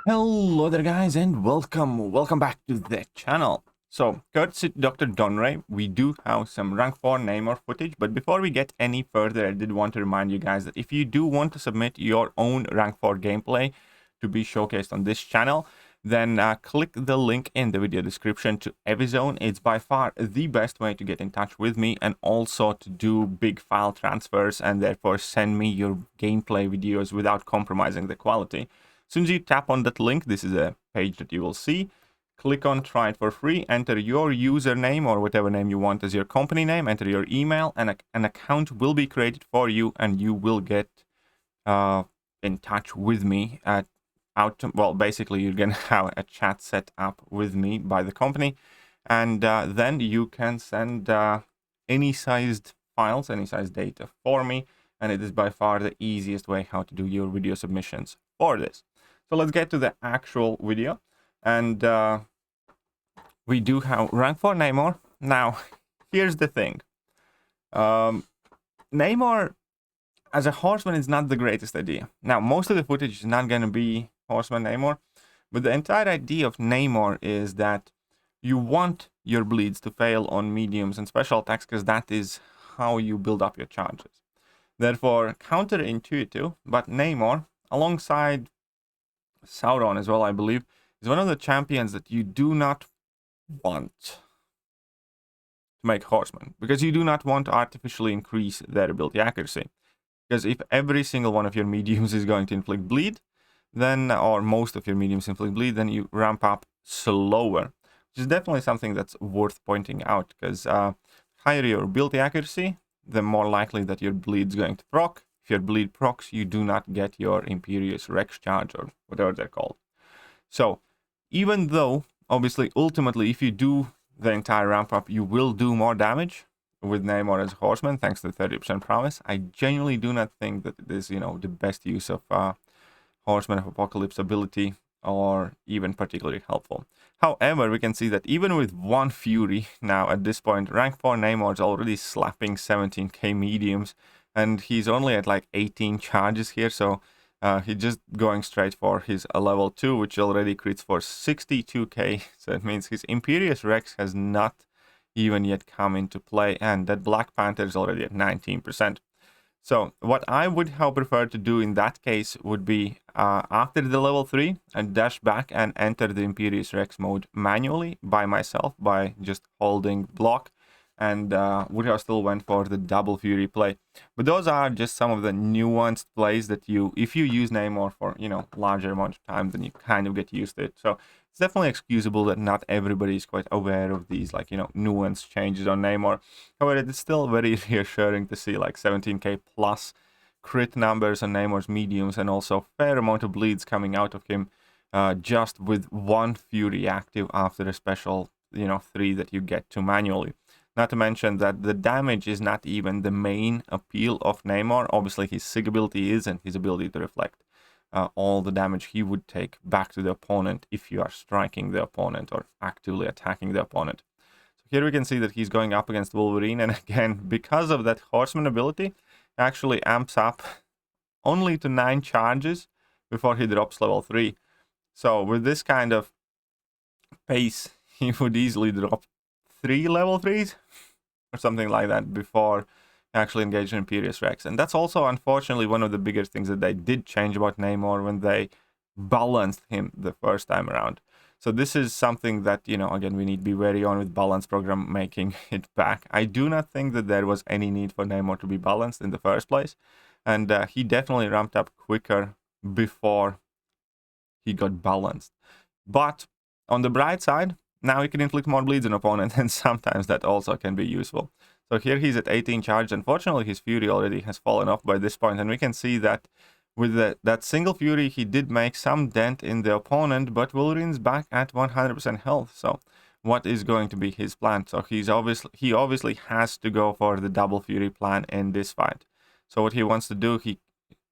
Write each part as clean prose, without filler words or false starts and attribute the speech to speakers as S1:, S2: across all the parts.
S1: Hello there guys and welcome back to the channel. So courtesy to DR.DONREY, we do have some rank 4 Namor footage, but before we get any further, I did want to remind you guys that if you do want to submit your own rank 4 gameplay to be showcased on this channel, then click the link in the video description to Evizone. It's by far the best way to get in touch with me and also to do big file transfers and therefore send me your gameplay videos without compromising the quality. As soon as you tap on that link, this is a page that you will see. Click on try it for free, enter your username or whatever name you want as your company name, enter your email, and an account will be created for you, and you will get in touch with me well, basically you're gonna have a chat set up with me by the company, and then you can send any sized files, any sized data for me, and it is by far the easiest way how to do your video submissions for this. So let's get to the actual video, and we do have rank 4 Namor. Now, here's the thing. Namor as a horseman is not the greatest idea. Now, most of the footage is not going to be horseman Namor, but the entire idea of Namor is that you want your bleeds to fail on mediums and special attacks because that is how you build up your charges. Therefore, counterintuitive, but Namor, alongside Sauron as well, I believe, is one of the champions that you do not want to make horsemen, because you do not want to artificially increase their ability accuracy. Because if every single one of your mediums is going to inflict bleed, then, or most of your mediums inflict bleed, then you ramp up slower, which is definitely something that's worth pointing out, because higher your ability accuracy, the more likely that your bleed's going to proc. If your bleed procs, you do not get your Imperious Rex charge or whatever they're called. So even though, obviously, ultimately, if you do the entire ramp up, you will do more damage with Namor as a horseman, thanks to the 30% promise, I genuinely do not think that it is, the best use of Horseman of Apocalypse ability or even particularly helpful. However, we can see that even with one Fury, now at this point, rank 4 Namor is already slapping 17k mediums, and he's only at like 18 charges here, so he's just going straight for his level 2, which already crits for 62k, so it means his Imperious Rex has not even yet come into play, and that Black Panther is already at 19%. So what I would have preferred to do in that case would be after the level 3, and dash back and enter the Imperious Rex mode manually by myself by just holding block, and would have still went for the double Fury play. But those are just some of the nuanced plays that if you use Namor for, larger amount of time, then you kind of get used to it. So it's definitely excusable that not everybody is quite aware of these, nuanced changes on Namor. However, it's still very reassuring to see, 17k plus crit numbers on Namor's mediums, and also fair amount of bleeds coming out of him, just with one Fury active after a special, 3 that you get to manually. Not to mention that the damage is not even the main appeal of Namor. Obviously, his sig ability is, and his ability to reflect all the damage he would take back to the opponent if you are striking the opponent or actively attacking the opponent. So here we can see that he's going up against Wolverine, and again, because of that Horseman ability, actually amps up only to 9 charges before he drops level 3. So with this kind of pace, he would easily drop 3 level 3s or something like that before actually engaging Imperious Rex. And that's also, unfortunately, one of the biggest things that they did change about Namor when they balanced him the first time around. So this is something that, again, we need to be wary on with balance program making it back. I do not think that there was any need for Namor to be balanced in the first place. And he definitely ramped up quicker before he got balanced. But on the bright side, now he can inflict more bleeds on opponent, and sometimes that also can be useful. So here he's at 18 charge. Unfortunately, his Fury already has fallen off by this point, and we can see that with that single Fury, he did make some dent in the opponent, but Wolverine's back at 100% health. So what is going to be his plan? So he obviously has to go for the double Fury plan in this fight. So what he wants to do, he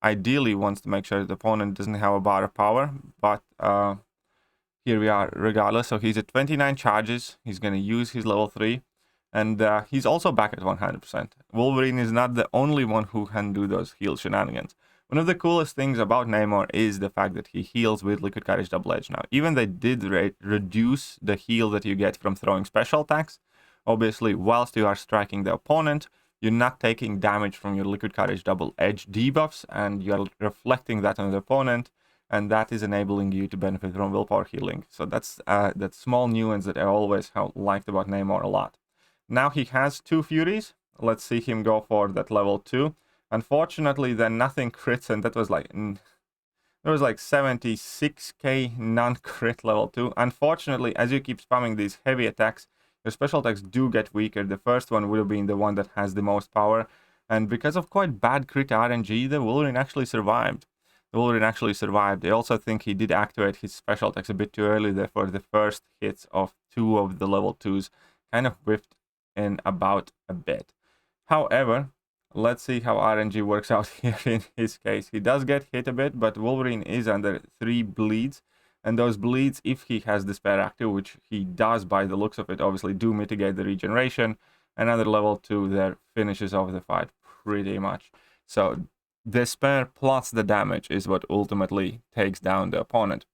S1: ideally wants to make sure that the opponent doesn't have a bar of power, but here we are regardless. So he's at 29 charges. He's going to use his level 3. And he's also back at 100%. Wolverine is not the only one who can do those heal shenanigans. One of the coolest things about Namor is the fact that he heals with Liquid Courage Double Edge. Now, even they did reduce the heal that you get from throwing special attacks. Obviously, whilst you are striking the opponent, you're not taking damage from your Liquid Courage Double Edge debuffs, and you're reflecting that on the opponent, and that is enabling you to benefit from willpower healing. So that's that small nuance that I always liked about Namor a lot. Now he has 2 Furies. Let's see him go for that level 2. Unfortunately, then nothing crits, and that was like... there was like 76k non-crit level 2. Unfortunately, as you keep spamming these heavy attacks, your special attacks do get weaker. The first one would have been the one that has the most power. And because of quite bad crit RNG, the Wolverine actually survived. I also think he did activate his special attacks a bit too early. Therefore, the first hits of 2 of the level 2s kind of whiffed in about a bit. However, let's see how RNG works out here in his case. He does get hit a bit, but Wolverine is under 3 bleeds. And those bleeds, if he has Despair active, which he does by the looks of it, obviously do mitigate the regeneration. Another level 2 there finishes off the fight pretty much. So Despair plus the damage is what ultimately takes down the opponent.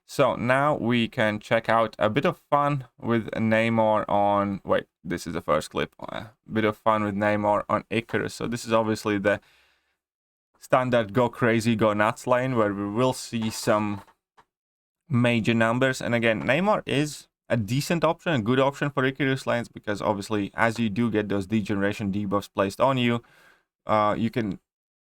S1: So now we can check out a bit of fun with Namor on... Wait, this is the first clip. A bit of fun with Namor on Icarus. So this is obviously the standard go crazy, go nuts lane, where we will see some major numbers. And again, Namor is a decent option, a good option for Icarus lanes, because obviously as you do get those degeneration debuffs placed on you, you can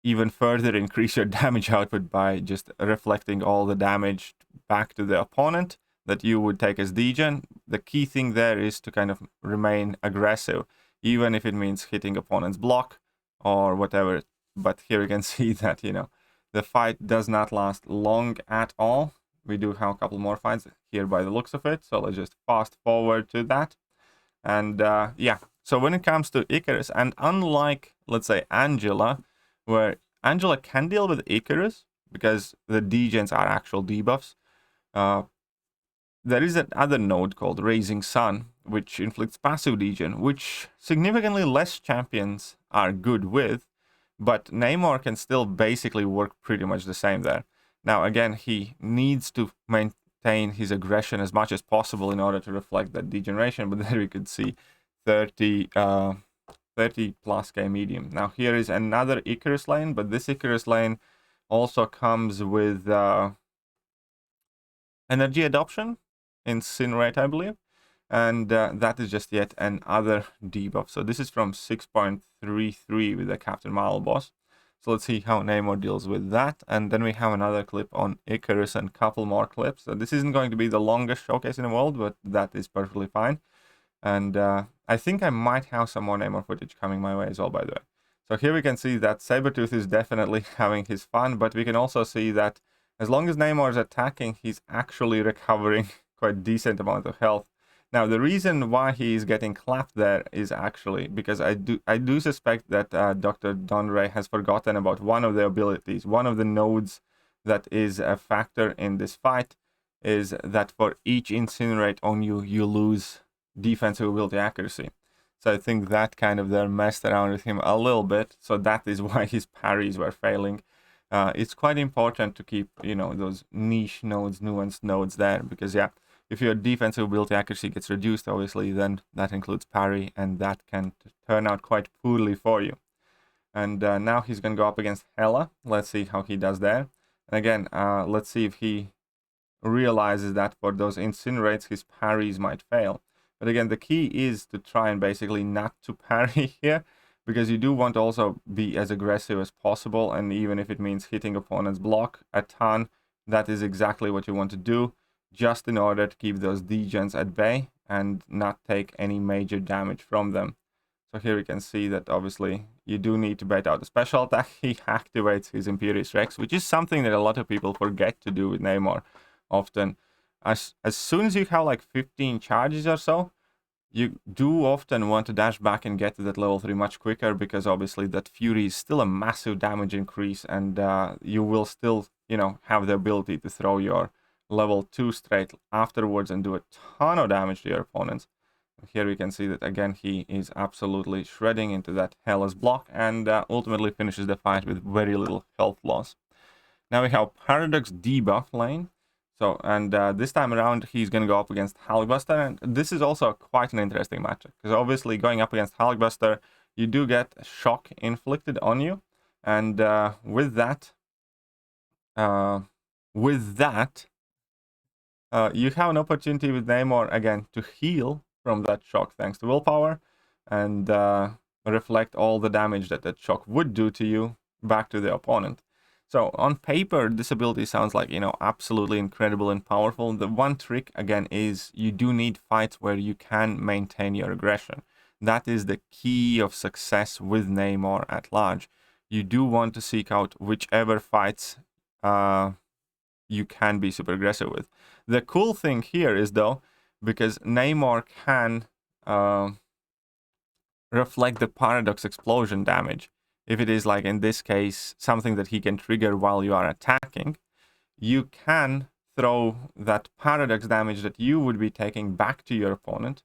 S1: even further increase your damage output by just reflecting all the damage back to the opponent that you would take as degen. The key thing there is to kind of remain aggressive, even if it means hitting opponent's block or whatever. But here you can see that, you know, the fight does not last long at all. We do have a couple more fights here by the looks of it, so let's just fast forward to that. And yeah, so when it comes to Icarus, and unlike, let's say, Angela, where Angela can deal with Icarus because the degens are actual debuffs, there is another node called Raising Sun, which inflicts passive degen, which significantly less champions are good with, but Namor can still basically work pretty much the same there. Now, again, he needs to maintain his aggression as much as possible in order to reflect that degeneration, but there we could see 30 plus K medium. Now, here is another Icarus lane, but this Icarus lane also comes with energy adoption, Incinerate, I believe, and that is just yet another debuff. So this is from 6.33 with the Captain Marvel boss. So let's see how Namor deals with that. And then we have another clip on Icarus and a couple more clips. So this isn't going to be the longest showcase in the world, but that is perfectly fine. And I think I might have some more Namor footage coming my way as well, by the way. So here we can see that Sabretooth is definitely having his fun, but we can also see that as long as Namor is attacking, he's actually recovering quite decent amount of health. Now, the reason why he is getting clapped there is actually because I do suspect that DR.DONREY has forgotten about one of the abilities. One of the nodes that is a factor in this fight is that for each Incinerate on you, you lose defensive ability accuracy. So I think that kind of there messed around with him a little bit. So that is why his parries were failing. It's quite important to keep, you know, those niche nodes, nuanced nodes there, because yeah, if your defensive ability accuracy gets reduced, obviously, then that includes parry, and that can turn out quite poorly for you. And now he's going to go up against Hela. Let's see how he does there. And again, let's see if he realizes that for those Incinerates, his parries might fail. But again, the key is to try and basically not to parry here, because you do want to also be as aggressive as possible, and even if it means hitting opponent's block a ton, that is exactly what you want to do, just in order to keep those degens at bay and not take any major damage from them. So here we can see that obviously you do need to bait out the special attack. He activates his Imperious Rex, which is something that a lot of people forget to do with Namor often. As soon as you have like 15 charges or so, you do often want to dash back and get to that level 3 much quicker, because obviously that Fury is still a massive damage increase, and you will still, you know, have the ability to throw your level 2 straight afterwards and do a ton of damage to your opponents. Here we can see that again he is absolutely shredding into that Hellas block and ultimately finishes the fight with very little health loss. Now we have Paradox debuff lane. So, and this time around he's going to go up against Hulkbuster, and this is also quite an interesting matchup, because obviously going up against Hulkbuster, you do get shock inflicted on you, and with that, you have an opportunity with Namor again to heal from that shock thanks to willpower, and reflect all the damage that that shock would do to you back to the opponent. So on paper, this ability sounds like, you know, absolutely incredible and powerful. The one trick, again, is you do need fights where you can maintain your aggression. That is the key of success with Namor at large. You do want to seek out whichever fights you can be super aggressive with. The cool thing here is, though, because Namor can reflect the Paradox explosion damage. If it is, like in this case, something that he can trigger while you are attacking, you can throw that Paradox damage that you would be taking back to your opponent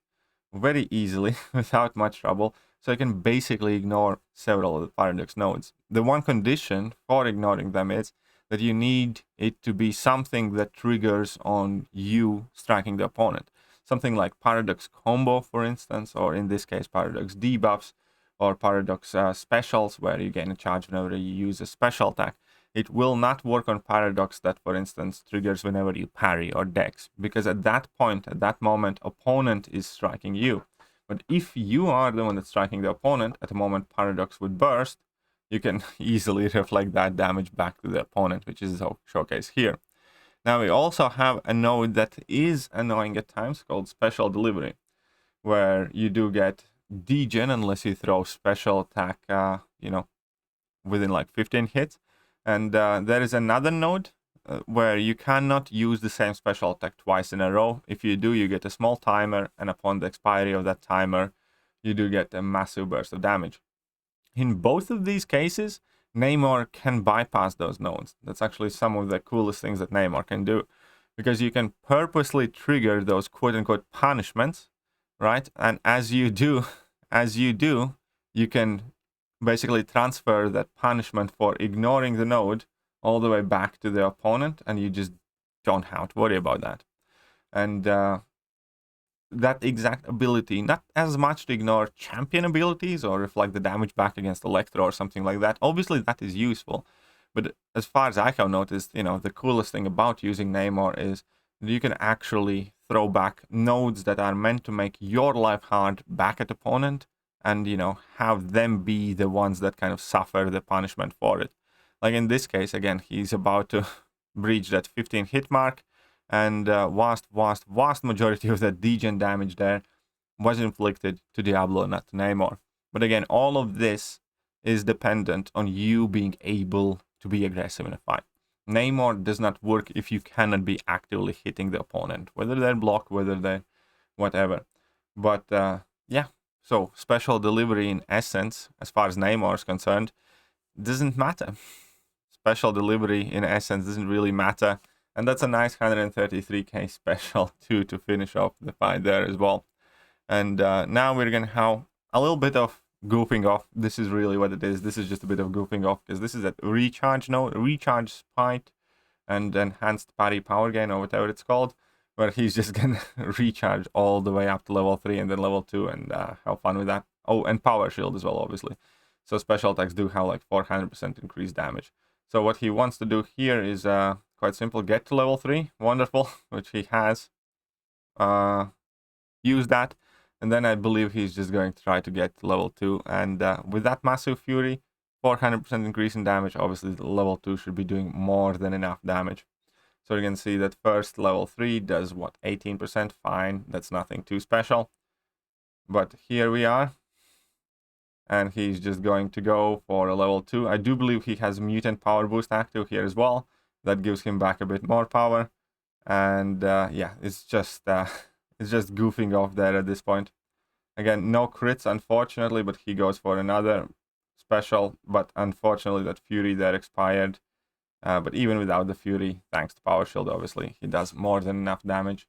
S1: very easily without much trouble. So you can basically ignore several of the Paradox nodes. The one condition for ignoring them is that you need it to be something that triggers on you striking the opponent. Something like Paradox combo, for instance, or in this case, Paradox debuffs, or Paradox specials, where you gain a charge whenever you use a special attack. It will not work on Paradox that, for instance, triggers whenever you parry or dex, because at that point, at that moment, opponent is striking you. But if you are the one that's striking the opponent, at the moment Paradox would burst, you can easily reflect that damage back to the opponent, which is showcased here. Now we also have a node that is annoying at times called Special Delivery, where you do get degen unless you throw special attack, you know, within like 15 hits. And there is another node where you cannot use the same special attack twice in a row. If you do, you get a small timer, and upon the expiry of that timer, you do get a massive burst of damage. In both of these cases, Namor can bypass those nodes. That's actually some of the coolest things that Namor can do, because you can purposely trigger those quote-unquote punishments, right? And as you do, you can basically transfer that punishment for ignoring the node all the way back to the opponent, and you just don't have to worry about that. And that exact ability, not as much to ignore champion abilities or reflect the damage back against Electro or something like that. Obviously, that is useful. But as far as I have noticed, you know, the coolest thing about using Namor is you can actually throw back nodes that are meant to make your life hard back at opponent, and, you know, have them be the ones that kind of suffer the punishment for it. Like in this case, again, he's about to breach that 15 hit mark, and vast majority of that degen damage there was inflicted to Diablo, not to Namor. But again, all of this is dependent on you being able to be aggressive in a fight. Namor does not work if you cannot be actively hitting the opponent, whether they're blocked, whether they're whatever. But yeah, so special delivery in essence, as far as Namor is concerned, doesn't matter. Special delivery in essence doesn't really matter. And that's a nice 133k special too, to finish off the fight there as well. And now we're going to have a little bit of goofing off. This is really what it is. This is just a bit of goofing off, because this is a recharge node, recharge spite, and enhanced parry power gain, or whatever it's called, where he's just going to recharge all the way up to level 3 and then level 2, and have fun with that. Oh, and power shield as well, obviously. So special attacks do have like 400% increased damage. So what he wants to do here is quite simple: get to level 3, wonderful, which he has. Use that, and then I believe he's just going to try to get to level 2. And with that massive fury, 400% increase in damage, obviously the level 2 should be doing more than enough damage. So you can see that first level 3 does what, 18%, fine, that's nothing too special. But here we are, and he's just going to go for a level 2. I do believe he has mutant power boost active here as well. That gives him back a bit more power. And yeah, it's just goofing off there at this point. Again, no crits, unfortunately, but he goes for another special. But unfortunately, that Fury there expired. But even without the Fury, thanks to Power Shield, obviously, he does more than enough damage.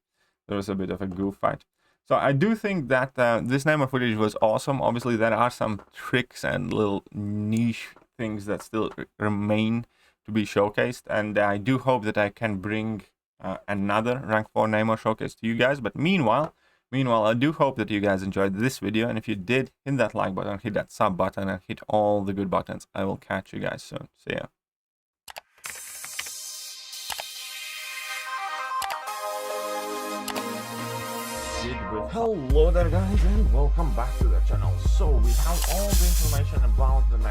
S1: There was a bit of a goof fight. So I do think that this Namor footage was awesome. Obviously, there are some tricks and little niche things that still remain to be showcased, and I do hope that I can bring another rank 4 Namor showcase to you guys. But meanwhile, I do hope that you guys enjoyed this video, and if you did, hit that like button, hit that sub button, and hit all the good buttons. I will catch you guys soon. See ya. Hello there guys, and welcome back to the channel. So we have all the information about the